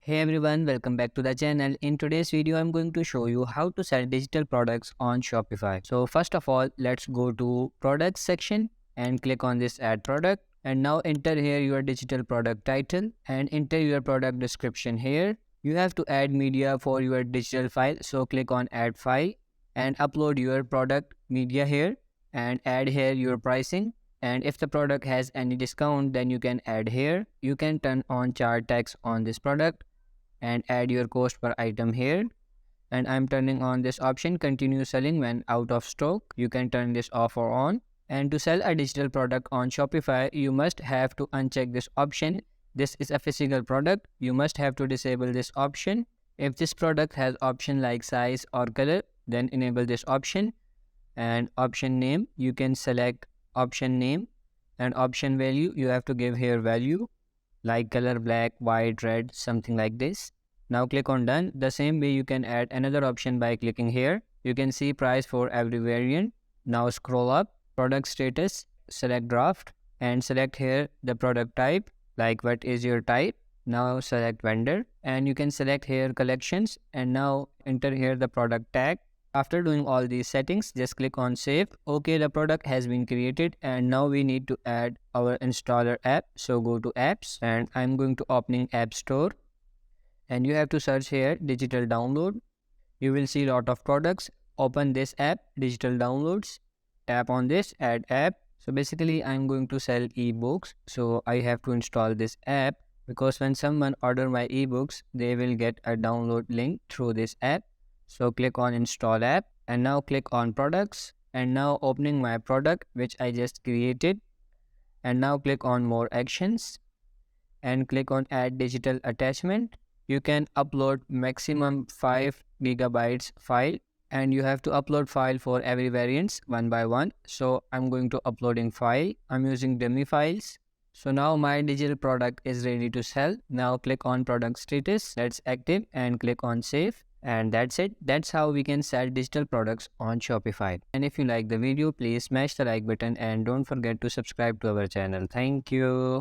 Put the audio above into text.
Hey everyone, welcome back to the channel. In today's video, I'm going to show you how to sell digital products on Shopify. So first of all, let's go to products section and click on this add product. And now enter here your digital product title and enter your product description here. You have to add media for your digital file. So click on add file and upload your product media here and add here your pricing. And if the product has any discount, then you can add here. You can turn on chart text on this product and add your cost per item here, and I'm turning on this option continue selling when out of stock. You can turn this off or on. And to sell a digital product on Shopify, you must have to uncheck this option. This is a physical product, you must have to disable this option. If this product has option like size or color, then enable this option. And option name, you can select option name, and option value, you have to give here value like color black, white, red, something like this. Now click on done. The same way you can add another option by clicking here. You can see price for every variant. Now scroll up, product status, select draft and select here the product type, like what is your type. Now select vendor and you can select here collections and now enter here the product tag. After doing all these settings, just click on save. Okay, the product has been created and now we need to add our installer app. So go to apps and I'm going to opening app store and you have to search here digital download. You will see lot of products. Open this app, digital downloads, tap on this add app. So basically I'm going to sell ebooks, so I have to install this app because when someone order my ebooks, they will get a download link through this app. So click on install app and now click on products and now opening my product which I just created, and now click on more actions and click on add digital attachment. You can upload maximum 5 gigabytes file and you have to upload file for every variants one by one. So I'm going to uploading file. I'm using dummy files. So now my digital product is ready to sell. Now click on product status, that's active, and click on save. And that's it. That's how we can sell digital products on Shopify. And if you like the video, please smash the like button and don't forget to subscribe to our channel. Thank you.